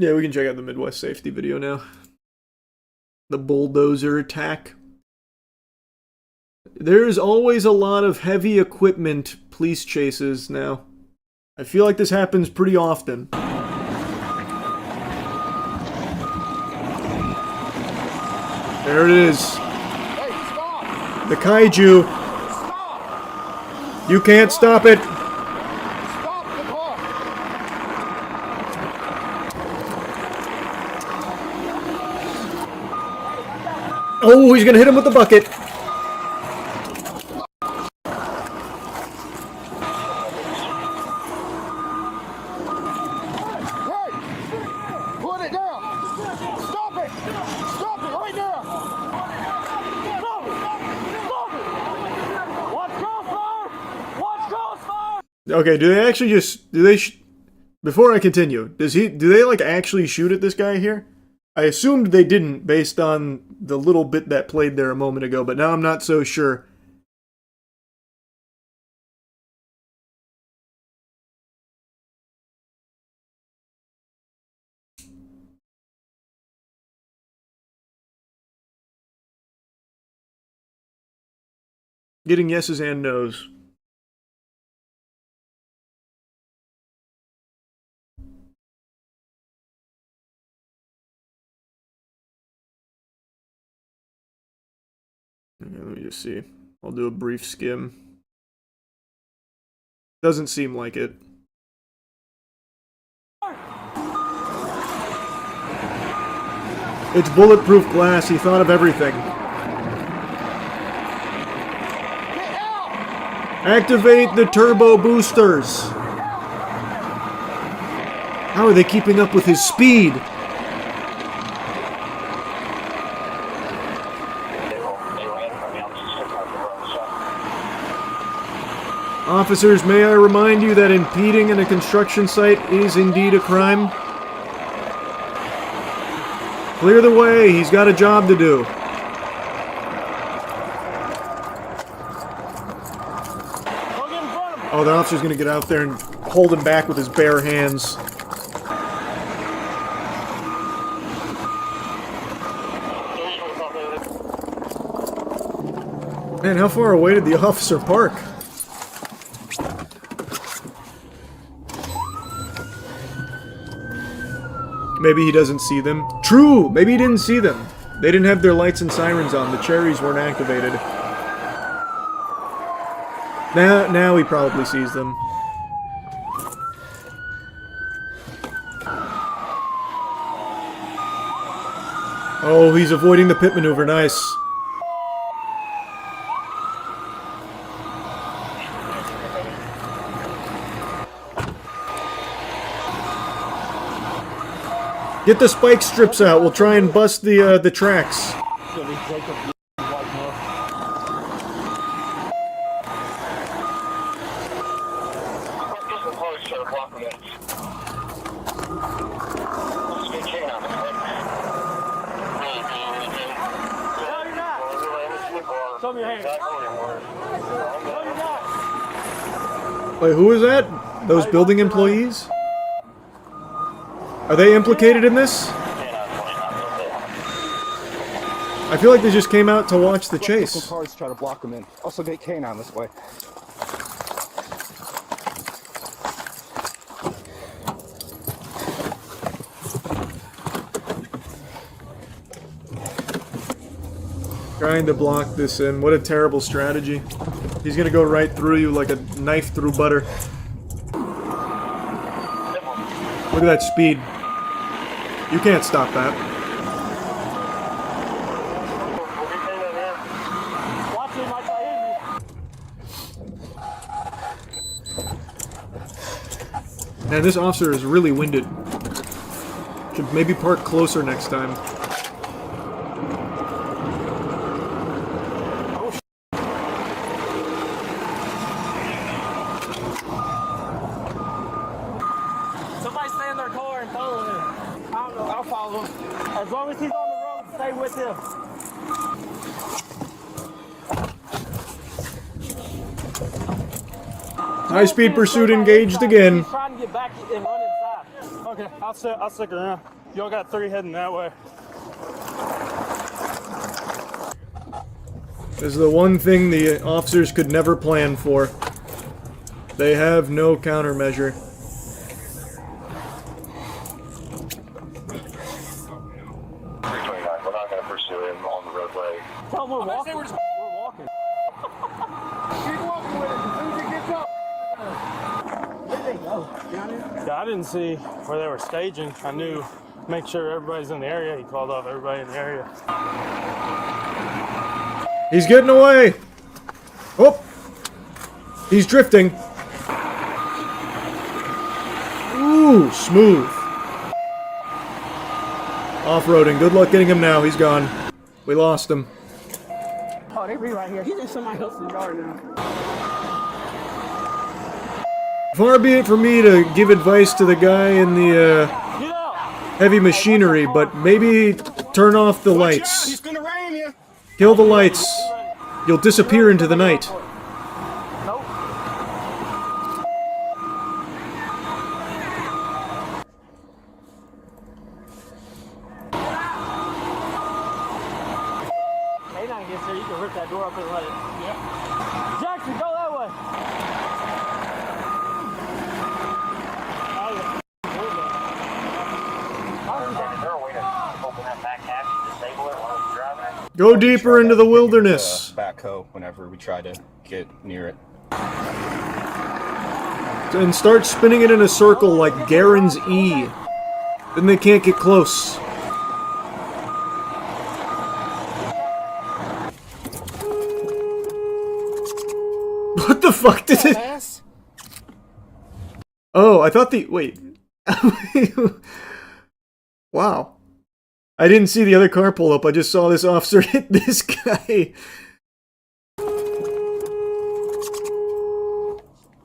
Yeah, we can check out the Midwest safety video now. The bulldozer attack. There's always a lot of heavy equipment police chases now. I feel like this happens pretty often. There it is. Hey, stop! The kaiju. Stop! You can't stop it. Stop the car! Oh, he's gonna hit him with the bucket. Hey! Put it down! Stop it! Stop it right now! Stop it! Stop it! Watch crossfire! Watch crossfire! Okay, do they actually just... before I continue, do they like actually shoot at this guy here? I assumed they didn't based on the little bit that played there a moment ago, but now I'm not so sure. Getting yeses and nos. Okay, let me just see. I'll do a brief skim. Doesn't seem like it. It's bulletproof glass. He thought of everything. Activate the turbo boosters. How are they keeping up with his speed? Officers, may I remind you that impeding in a construction site is indeed a crime? Clear the way, he's got a job to do. Oh, the officer's gonna get out there and hold him back with his bare hands. Man, how far away did the officer park? Maybe he doesn't see them. True! Maybe he didn't see them. They didn't have their lights and sirens on. The cherries weren't activated. Now he probably sees them. Oh, he's avoiding the pit maneuver. Nice. Get the spike strips out. We'll try and bust the tracks. Wait, who is that? Those building employees? Are they implicated in this? I feel like they just came out to watch the chase. Cars try to block them in. Also get canine this way. Trying to block this in. What a terrible strategy. He's gonna go right through you like a knife through butter. Look at that speed. You can't stop that. Man, this officer is really winded. Should maybe park closer next time. Somebody stay in their car and follow him. I don't know, I'll follow him. As long as he's on the road, stay with him. High-speed pursuit engaged again. He's trying to get back and run inside. Oh, Okay, I'll stick around. Y'all got 3 heading that way. This is the one thing the officers could never plan for. They have no countermeasure. We're not going to pursue him on the roadway. Tell them we're walking. We're walking. Keep walking with it as soon as he gets up. Yeah, I didn't see where they were staging. I knew, make sure everybody's in the area. He called off everybody in the area. He's getting away! Oh! He's drifting. Ooh, smooth. Off-roading. Good luck getting him now. He's gone. We lost him. Oh, they be right here. He's in somebody else's yard now. Far be it for me to give advice to the guy in the heavy machinery, but maybe turn off the lights. He's going to ram you. Kill the lights. You'll disappear into the night. Nope. K9 gets there, you can rip that door up and let it. Yeah. Jackson, go that way. Go deeper into the wilderness. Backhoe whenever we try to get near it. And start spinning it in a circle like Garen's E. Then they can't get close. What the fuck did it? Oh, I thought the... Wait. Wow. I didn't see the other car pull up. I just saw this officer hit this guy.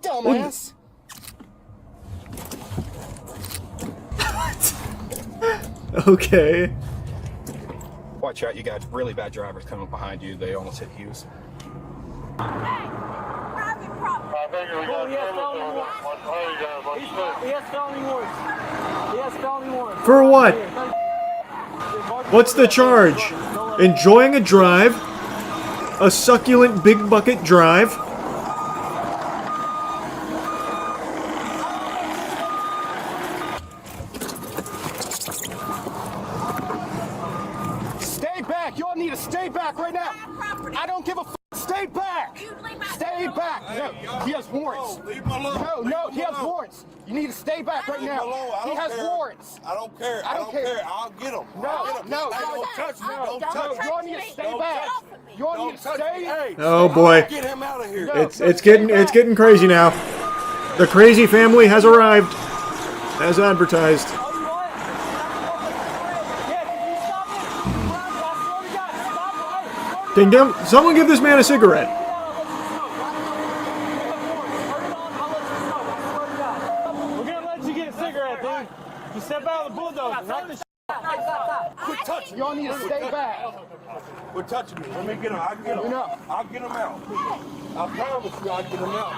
Dumbass! Okay. Watch out, you got really bad drivers coming behind you. They almost hit Hughes. He has felony warrants. He has felony warrants. For what? What's the charge? Enjoying a drive? A succulent big bucket drive? Stay back. Y'all need to stay back right now. I don't give a f***. Stay back. Stay back. No, he has warrants. No, he has warrants. You need to stay back right now. He has warrants. I don't care. I don't care. I'll get him. No. Don't touch me. Don't touch me. Y'all need to stay back. Y'all need to stay. Hey, Oh boy. get him out of here. It's getting crazy now. The crazy family has arrived. As advertised. Can someone give this man a cigarette? We're gonna let you get a cigarette, dude. You step out of the bulldozer. Knock the shit out. Quit touching. Y'all need to stay back. Quit touching me. Let me get him. I'll get him. No. I'll get him out. I promise you I'll get him out,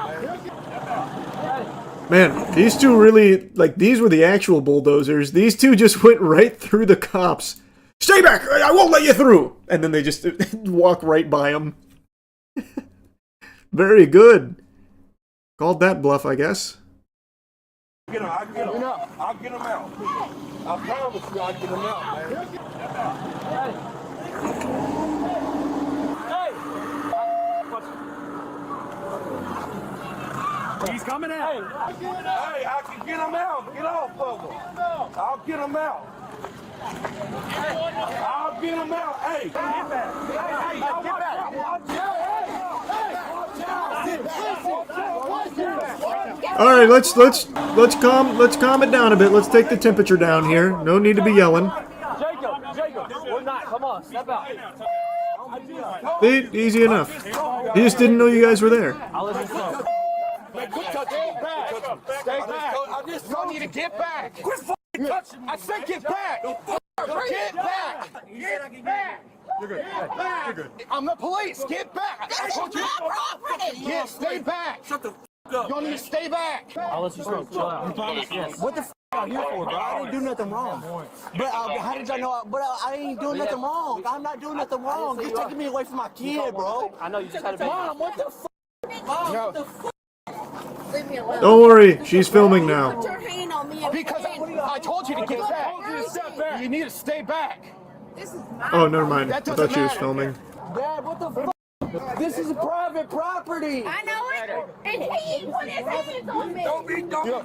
man. Man, these two really, like, these were the actual bulldozers. These two just went right through the cops. Stay back! I won't let you through! And then they just walk right by him. Very good. Called that bluff, I guess. Get him. I'll get him. No. I'll get him out. I promise you I'll get him out, man. He's coming out. Hey, I can get him out. Get off of him. I'll get him out. I'll get him out. Hey, get back. Hey, get back. Watch out. All right, let's calm it down a bit. Let's take the temperature down here. No need to be yelling. Jacob, we're not. Come on, step out. Easy enough. He just didn't know you guys were there. I'll let you go. Stay back. Stay back. Y'all need to get back. Quit f***ing touching me. I said get back. Get back. Get back. You're good. You're good. I'm the police. Get back. I told you. Stay back. Shut the f*** up. Y'all need to stay back. I'll let you smoke. Chill out. Yes. What the f***? out here for, bro. I didn't do nothing wrong. But how did y'all know? But I ain't doing nothing wrong. I'm not doing nothing wrong. You're taking me away from my kid, bro. I know you just had a Mom, what the fuck? Mom, what the fuck? Leave me alone. Don't worry, she's filming now. Put your hand on me. Because I told you to get back. You need to stay back. This is my Oh, never mind. I That thought doesn't she was matter. filming. Dad, what the fuck? This is private property. I know it. And he put his hands on me. Don't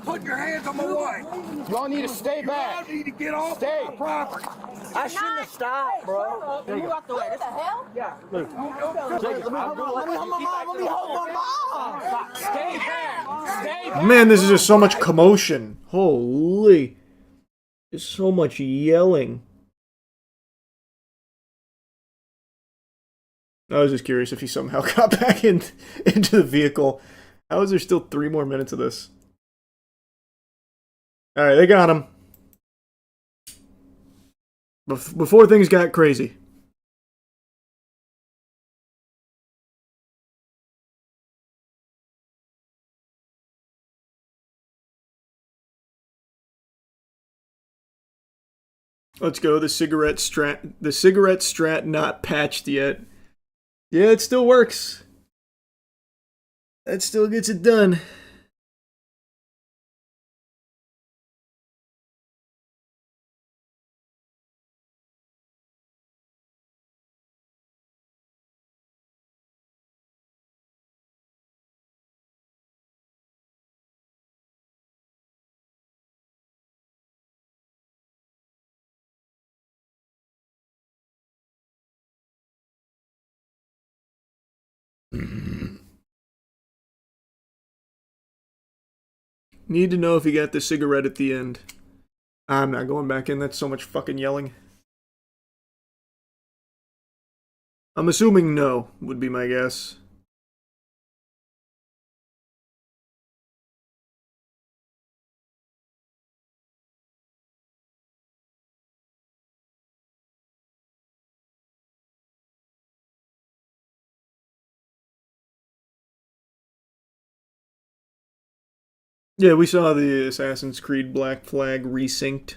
put your hands on my wife. You all need to stay You all back. need to get off Stay. my property. I shouldn't have stopped, bro. What the hell? Let me hold my mom. Stay back. Stay back. Man, this is just so much commotion. Holy. There's so much yelling. I was just curious if he somehow got back into the vehicle. How is there still 3 more minutes of this? Alright, they got him. Before things got crazy. Let's go. The cigarette strat not patched yet. Yeah, it still works. That still gets it done. Need to know if he got the cigarette at the end. I'm not going back in. That's so much fucking yelling. I'm assuming no, would be my guess. Yeah, we saw the Assassin's Creed Black Flag resynced